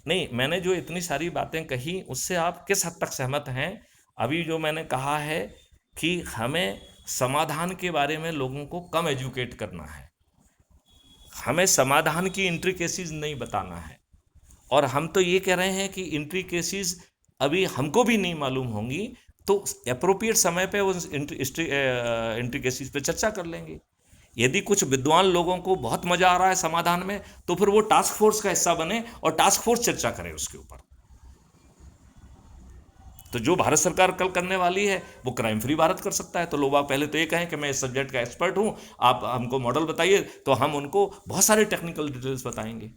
नहीं, मैंने जो इतनी सारी बातें कही उससे आप किस हद तक सहमत हैं? अभी जो मैंने कहा है कि हमें समाधान के बारे में लोगों को कम एजुकेट करना है, हमें समाधान की इंट्रिकेसीज नहीं बताना है। और हम तो ये कह रहे हैं कि इंट्रिकेसीज अभी हमको भी नहीं मालूम होंगी, तो अप्रोप्रिएट समय पे उस इंट्रिकेसीज पे चर्चा कर लेंगे। यदि कुछ विद्वान लोगों को बहुत मजा आ रहा है समाधान में, तो फिर वो टास्क फोर्स का हिस्सा बने और टास्क फोर्स चर्चा करे उसके ऊपर। तो जो भारत सरकार कल करने वाली है वो क्राइम फ्री भारत कर सकता है। तो लोग आप पहले तो ये कहें कि मैं इस सब्जेक्ट का एक्सपर्ट हूं, आप हमको मॉडल बताइए, तो हम उनको बहुत सारे टेक्निकल डिटेल्स बताएंगे।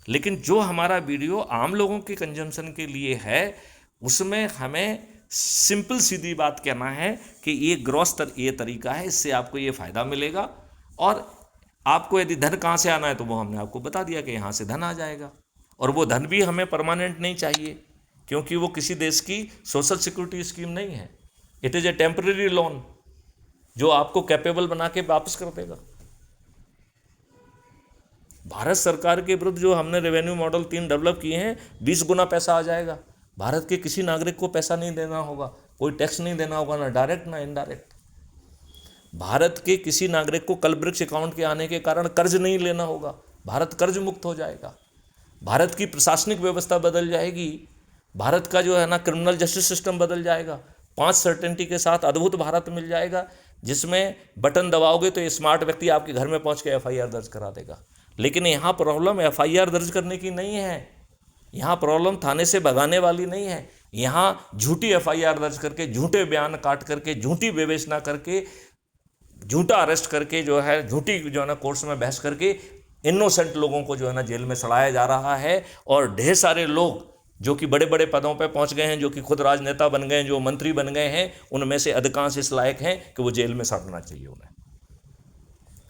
लेकिन जो हमारा वीडियो आम लोगों के कंजम्पशन के लिए है, उसमें हमें सिंपल सीधी बात कहना है कि ये तरीका है, इससे आपको ये फ़ायदा मिलेगा। और आपको यदि धन कहाँ से आना है तो वो हमने आपको बता दिया कि यहाँ से धन आ जाएगा। और वो धन भी हमें परमानेंट नहीं चाहिए, क्योंकि वो किसी देश की सोशल सिक्योरिटी स्कीम नहीं है। It is a temporary loan जो आपको कैपेबल बना के वापस कर देगा। भारत सरकार के विरुद्ध जो हमने रेवेन्यू मॉडल 3 डेवलप किए हैं, 20 गुना पैसा आ जाएगा। भारत के किसी नागरिक को पैसा नहीं देना होगा, कोई टैक्स नहीं देना होगा, ना डायरेक्ट ना इनडायरेक्ट। भारत के किसी नागरिक को कल ब्रिक्स अकाउंट के आने के कारण कर्ज नहीं लेना होगा, भारत कर्ज मुक्त हो जाएगा। भारत की प्रशासनिक व्यवस्था बदल जाएगी, भारत का जो है ना क्रिमिनल जस्टिस सिस्टम बदल जाएगा। 5 सर्टेनिटी के साथ अद्भुत भारत मिल जाएगा, जिसमें बटन दबाओगे तो ये स्मार्ट व्यक्ति आपके घर में पहुंच के एफआईआर दर्ज करा देगा। लेकिन यहाँ प्रॉब्लम एफआईआर दर्ज करने की नहीं है, यहाँ प्रॉब्लम थाने से भगाने वाली नहीं है। यहाँ झूठी एफआईआर दर्ज करके, झूठे बयान काट करके, झूठी विवेचना करके, झूठा अरेस्ट करके, जो है झूठी जो है ना कोर्ट्स में बहस करके इनोसेंट लोगों को जो है ना जेल में सड़ाया जा रहा है। और ढेर सारे लोग जो कि बड़े बड़े पदों पर पहुंच गए हैं, जो कि खुद राजनेता बन गए हैं, जो मंत्री बन गए हैं, उनमें से अधिकांश इस लायक हैं कि वो जेल में सड़ना चाहिए उन्हें।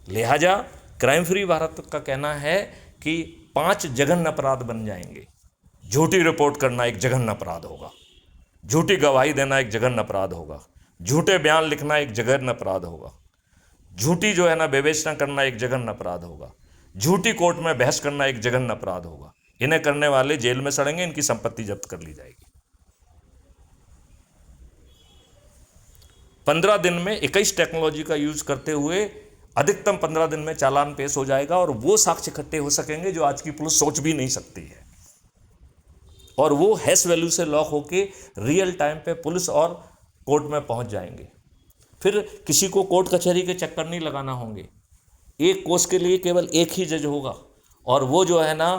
लिहाजा क्राइम फ्री भारत का कहना है कि 5 जघन्य अपराध बन जाएंगे। झूठी रिपोर्ट करना एक जघन्य अपराध होगा, झूठी गवाही देना एक जघन्य अपराध होगा, झूठे बयान लिखना एक जघन्य अपराध होगा, झूठी जो है ना विवेचना करना एक जघन्य अपराध होगा, झूठी कोर्ट में बहस करना एक जघन्य अपराध होगा। इन्हें करने वाले जेल में सड़ेंगे, इनकी संपत्ति जब्त कर ली जाएगी। 15 दिन में 21 टेक्नोलॉजी का यूज करते हुए अधिकतम 15 दिन में चालान पेश हो जाएगा, और वो साक्ष्य इकट्ठे हो सकेंगे जो आज की पुलिस सोच भी नहीं सकती है। और वो हैश वैल्यू से लॉक होके रियल टाइम पे पुलिस और कोर्ट में पहुंच जाएंगे। फिर किसी को कोर्ट कचहरी के चक्कर नहीं लगाना होंगे। एक केस के लिए केवल एक ही जज होगा, और वो जो है ना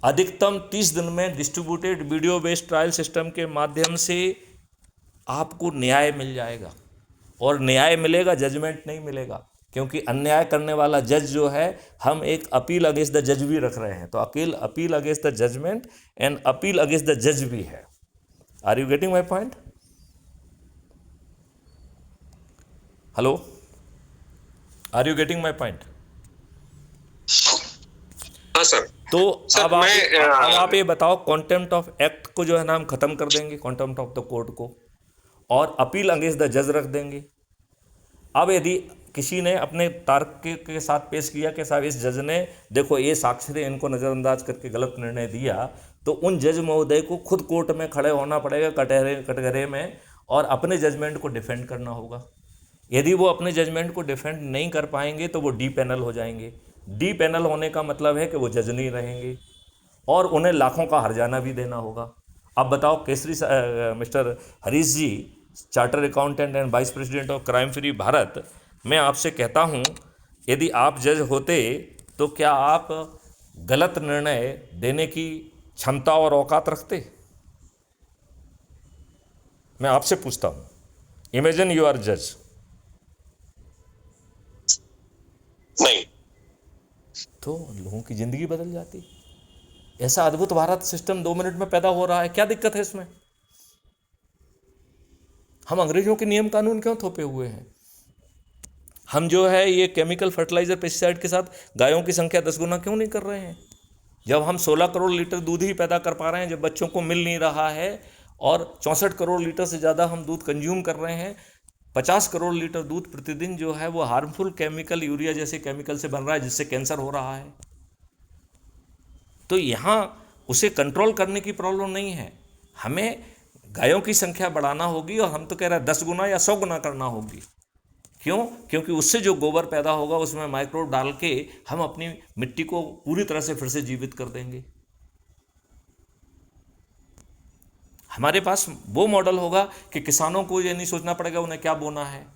अधिकतम 30 दिन में distributed video based trial system के माध्यम से आपको न्याय मिल जाएगा। और न्याय मिलेगा, जजमेंट नहीं मिलेगा, क्योंकि अन्याय करने वाला जज जो है, हम एक अपील अगेंस्ट द जज भी रख रहे हैं। तो appeal against the judgment and appeal against the जज भी है। Are you getting my point? Hello, are you getting my point? हाँ सर। तो सर, अब आप ये बताओ, कॉन्टेम्प्ट ऑफ एक्ट को जो है ना हम खत्म कर देंगे, कॉन्टेम्प्ट ऑफ द कोर्ट को, और अपील अगेंस्ट द जज रख देंगे। अब यदि किसी ने अपने तर्क के साथ पेश किया कि साहब इस जज ने, देखो ये साक्षी थे, इनको नज़रअंदाज करके गलत निर्णय दिया, तो उन जज महोदय को खुद कोर्ट में खड़े होना पड़ेगा कटघरे में, और अपने जजमेंट को डिफेंड करना होगा। यदि वो अपने जजमेंट को डिफेंड नहीं कर पाएंगे तो वो डी पैनल हो जाएंगे। डी पैनल होने का मतलब है कि वो जज नहीं रहेंगे, और उन्हें लाखों का हर्जाना भी देना होगा। अब बताओ Kesari mister Harish ji, charter accountant and vice president of crime free Bharat, मैं आपसे कहता हूं, यदि आप जज होते तो क्या आप गलत निर्णय देने की क्षमता और औकात रखते? मैं आपसे पूछता हूं, इमेजिन यू आर जज। नहीं। तो लोगों की जिंदगी बदल जाती। ऐसा अद्भुत भारत सिस्टम 2 मिनट में पैदा हो रहा है, क्या दिक्कत है इसमें? हम अंग्रेजों के नियम कानून क्यों थोपे हुए हैं? हम जो है ये केमिकल फर्टिलाइजर पेस्टिसाइड के साथ गायों की संख्या 10 गुना क्यों नहीं कर रहे हैं? जब हम 16 करोड़ लीटर दूध ही पैदा कर पा रहे हैं, जब बच्चों को मिल नहीं रहा है, और 64 करोड़ लीटर से ज़्यादा हम दूध कंज्यूम कर रहे हैं, 50 करोड़ लीटर दूध प्रतिदिन जो है वो हार्मफुल केमिकल यूरिया जैसे केमिकल से बन रहा है, जिससे कैंसर हो रहा है। तो यहाँ उसे कंट्रोल करने की प्रॉब्लम नहीं है, हमें गायों की संख्या बढ़ाना होगी, और हम तो कह रहे हैं 10 गुना या 100 गुना करना होगी। क्यों? क्योंकि उससे जो गोबर पैदा होगा उसमें माइक्रोब डाल के हम अपनी मिट्टी को पूरी तरह से फिर से जीवित कर देंगे। हमारे पास वो मॉडल होगा कि किसानों को ये नहीं सोचना पड़ेगा उन्हें क्या बोना है,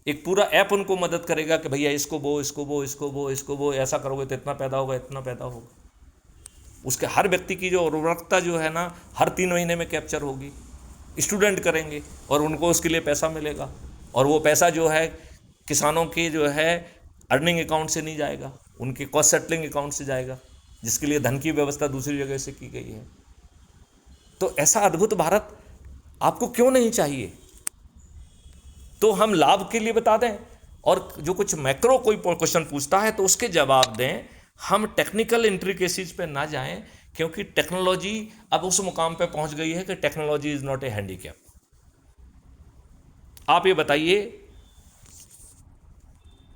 एक पूरा ऐप उनको मदद करेगा कि भैया इसको बो, इसको बो, इसको बो, इसको बो, ऐसा करोगे तो इतना पैदा होगा, इतना पैदा होगा। उसके हर व्यक्ति की जो उर्वरकता जो है ना हर 3 महीने में कैप्चर होगी, स्टूडेंट करेंगे और उनको उसके लिए पैसा मिलेगा, और वो पैसा जो है किसानों के जो है अर्निंग अकाउंट से नहीं जाएगा, उनके कॉस्ट सेटलिंग अकाउंट से जाएगा, जिसके लिए धन की व्यवस्था दूसरी जगह से की गई है। तो ऐसा अद्भुत भारत आपको क्यों नहीं चाहिए? तो हम लाभ के लिए बता दें, और जो कुछ मैक्रो कोई क्वेश्चन पूछता है तो उसके जवाब दें, हम टेक्निकल इंट्रिकेसीज पे ना जाएं, क्योंकि टेक्नोलॉजी अब उस मुकाम पे पहुंच गई है कि technology is not a handicap. आप ये बताइए